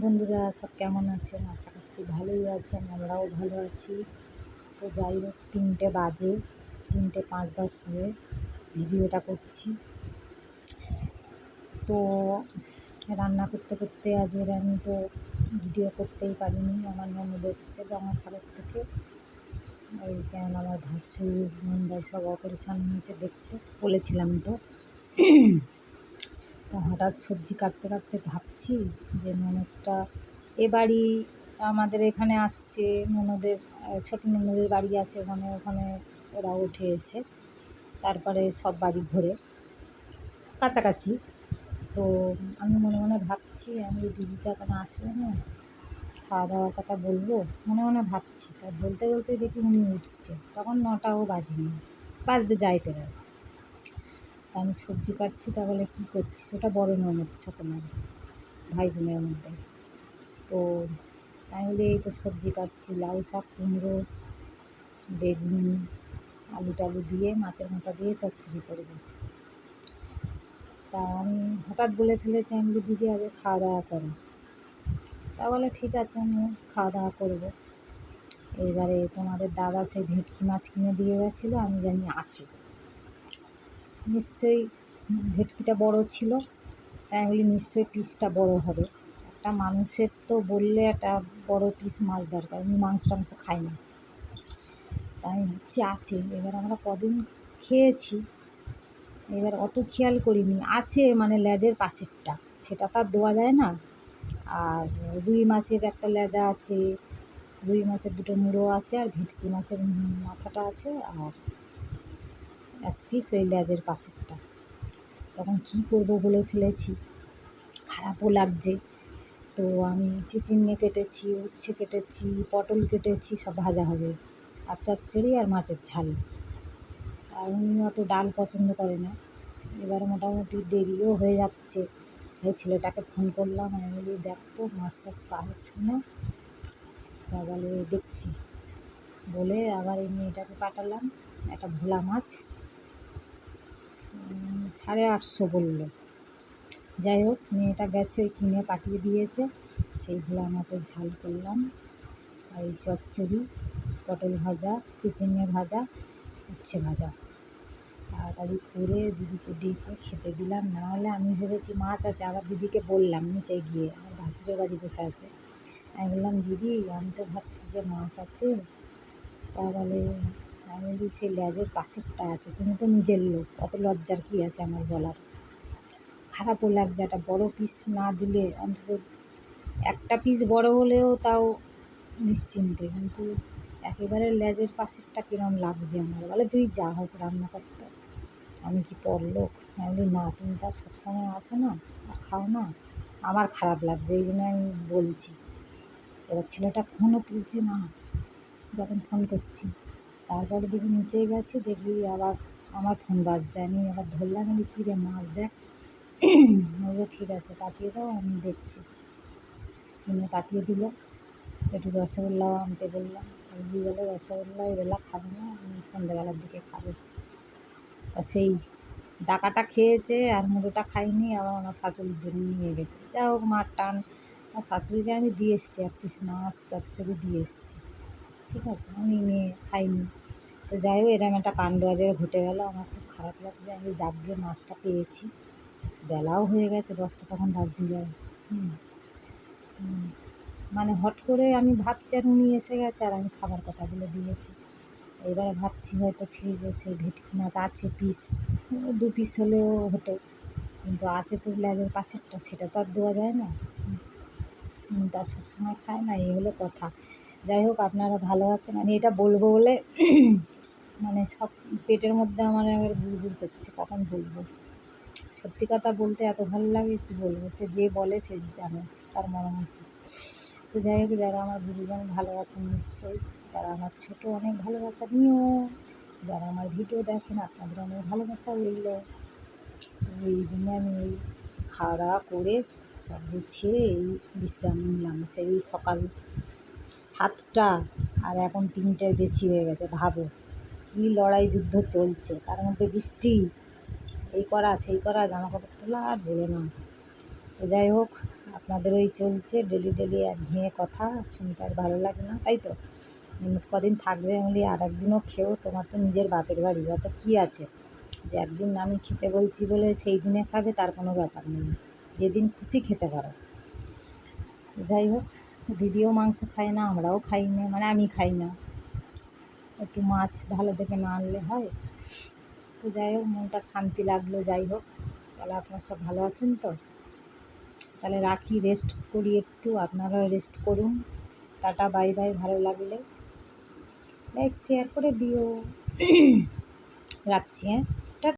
বন্ধুরা সব কেমন আছেন? আশা করছি ভালোই আছেন, আমরাও ভালো আছি। তো যাই হোক 3টে বাজে, 3:05 করে ভিডিওটা করছি। তো রান্না করতে করতে আজকের আমি তো ভিডিও করতেই পারিনি। আমার ননদ এসছে গঙ্গাসাগর থেকে। ওই কেন আমার ভাসুর নন্দাই সব অপারেশান হয়েছে দেখতে বলেছিলাম তো। তা হঠাৎ সবজি কাটতে কাটতে ভাবছি যে ননদটা এ বাড়ি আমাদের এখানে আসছে, ননদের ছোটো ননদের বাড়ি আছে ওখানে ওরা উঠে এসে তারপরে সব বাড়ি ঘোরে কাছাকাছি। তো আমি মনে মনে ভাবছি আমি দিদিটা কেন আসবে না, খাওয়া দাওয়ার কথা বলবো মনে মনে ভাবছি। তা বলতে বলতে দেখি উনি উঠছে, তখন 9টাও বাজেনি, বাজতে যাই প্রায়। তা আমি সবজি কাটছি, তা বলে কী করছিস? ওটা বড় ননদ, ছোটো ননদ, ভাই বোনের মধ্যে। তো তাই বলে এই তো সবজি কাটছি, লাউ শাক, কুমড়ো, বেগুন, আলু টালু দিয়ে মাছের মাথা দিয়ে চচ্চড়ি করবো। তা আমি হঠাৎ বলে ফেলেছি, আমি বলি দিদি আগে খাওয়া দাওয়া করো। তা বলে ঠিক আছে আমি খাওয়া দাওয়া করবো। এবারে তোমাদের দাদা সেই ভেটকি মাছ কিনে দিয়ে গেছিলো, আমি জানি আছে নিশ্চয়ই, ভেটকিটা বড় ছিল, তাই আমি বলি নিশ্চয়ই পিসটা বড় হবে। একটা মানুষের তো বললে একটা বড় পিস মাছ দরকার, আমি মাংস টাংস খাই না। তাই আমি ভাবছি আছে। এবার আমরা কদিন খেয়েছি, এবার অত খেয়াল করিনি আছে, মানে লেজের পাশেরটা সেটা তো আর দেওয়া যায় না। আর রুই মাছের একটা লেজা আছে, রুই মাছের 2টো মুড়ো আছে, আর ভেটকি মাছের মাথাটা আছে, আর এক পিস ওই লেজের পাশেরটা। তখন কী করবো বলে ফেলেছি, খারাপও লাগছে। তো আমি চিচিঙে কেটেছি, উচ্ছে কেটেছি, পটল কেটেছি, সব ভাজা হবে, আর চচ্চড়ি আর মাছের ঝাল। আর উনি অত ডাল পছন্দ করে না। এবার মোটামুটি দেরিও হয়ে যাচ্ছে। এই ছেলেটাকে ফোন করলাম, আমি বলি দেখ তো মাছ টাছ পাস কিনা। তা বলে দেখছি বলে আবার এই মেয়েটাকে পাঠালাম, একটা ভোলা মাছ 850 বললো। যাই হোক মেয়েটা গেছে, ওই কিনে পাঠিয়ে দিয়েছে। সেই ভোলা মাছের ঝাল করলাম, আর এই চচ্চড়ি, পটল ভাজা, চিচিঙে ভাজা, উচ্ছে ভাজা তাড়াতাড়ি করে দিদিকে ডেকে খেতে দিলাম। না হলে আমি ভেবেছি মাছ আছে, আবার দিদিকে বললাম নিচে গিয়ে, আমার ভাসুরের বাড়ি বসে আছে, আমি বললাম দিদি আমি তো ভাবছি যে মাছ আছে। তা বলে, আমি বলি সেই লেজের পাশেরটা আছে, তুমি তো নিজের লোক, অত লজ্জার কী আছে আমার বলার। খারাপও লাগছে, একটা বড় পিস না দিলে অন্তত একটা পিস বড় হলেও তাও নিশ্চিন্তে, কিন্তু একেবারে লেজের পাশেরটা কিরম লাগছে আমার। বলে তুই যা হোক রান্না করতে, আমি কি পরলোক? আমি বলি না, তুমি তো আর সবসময় আসো না আর খাও না, আমার খারাপ লাগছে, এই জন্য আমি বলছি। এবার ছেলেটা ফোনও তুলছে না যখন ফোন করছি। তারপরে দেখি নিচে গেছে, দেখি আবার আমার ফোন বাজছে, আমি আবার ধরলাম, বলি কী রে মাছ দেখ। বললো ঠিক আছে পাঠিয়ে দাও, আমি দেখছি। কিনে পাঠিয়ে দিল। একটু রসগোল্লাও আনতে বললাম, দিদি বলে রসগোল্লা এবেলা খাবে না, আমি সন্ধ্যেবেলার দিকে খাবো। তা সেই ডাকাটা খেয়েছে আর মুড়োটা খাইনি, আবার আমার শাশুড়ির জন্য নিয়ে গেছে। যা হোক মার টান, আর শাশুড়িকে আমি দিয়ে এসেছি, এক পিস মাছ চচ্চড়ি দিয়ে এসেছি, ঠিক আছে, আমি নিয়ে খাইনি। তো যাই হোক এরকম একটা কাণ্ড আজ ঘটে গেল, আমার খুব খারাপ লাগছে। আমি যাকে মাছটা পেয়েছি, বেলাও হয়ে গেছে 10টা তখন বাজতে যায়। মানে হট করে আমি ভাবছি, আর উনি এসে গেছে আর আমি খাবার কথা বলে দিয়েছি। এবারে ভাবছি হয়তো ফ্রিজে সেই ভেটকি মাছ আছে পিস, 2 পিস হলেও হতো, কিন্তু আছে তো লেজের পাশেরটা, সেটা তো আর দেওয়া যায় না, তা সবসময় খায় না, এই হলো কথা। যাই হোক আপনারা ভালো আছেন, আমি এটা বলবো বলে মানে সব পেটের মধ্যে আমার এবার গুড়গুড় করছে, কখন বলবো। সত্যি কথা বলতে এত ভালো লাগে কী বলবো, সে যে বলে সে জানে তার মর্ম কী। তো যাই হোক যারা আমার গুরুজন ভালো আছেন নিশ্চয়ই, যারা আমার ছোটো অনেক ভালোবাসা নিও, যারা আমার ভিডিও দেখেন আপনাদের অনেক ভালোবাসা রইল। তো এই জন্য আমি এই খাওয়া দাওয়া করে সব গুছিয়ে এই বিশ্রাম নিলাম। সেই সকাল 7টা আর এখন 3টের বেশি হয়ে গেছে। ভাবো কী লড়াই যুদ্ধ চলছে, তার মধ্যে বৃষ্টি, এই করা সেই করা, জামা কাপড় তোলা আর বলো না। তো যাই হোক আপনাদের ওই চলছে ডেলি ডেলি একঘেয়ে কথা, শুনতে আর ভালো লাগে না, তাই তো? কদিন থাকবে বলি আর একদিনও খেও, তোমার তো নিজের বাপের বাড়ি, অত কী আছে যে একদিন আমি খেতে বলছি বলে সেই দিনে খাবে, তার কোনো ব্যাপার নেই, যেদিন খুশি খেতে পারো। তো যাই হোক, দিদিও মাংস খায় না, আমরাও খাই না, মানে আমি খাই না, একটু মাছ ভালো দেখে না আনলে হয়। তো যাই হোক, মনটা শান্তি লাগলো। যাই হোক, তাহলে আপনারা সব ভালো আছেন তো? তাহলে রাখি, রেস্ট করি একটু, আপনারাও রেস্ট করুন। Tata, bye bye. ভালো লাগলে লাইক শেয়ার করে দিও। রাখছি, হ্যাঁ।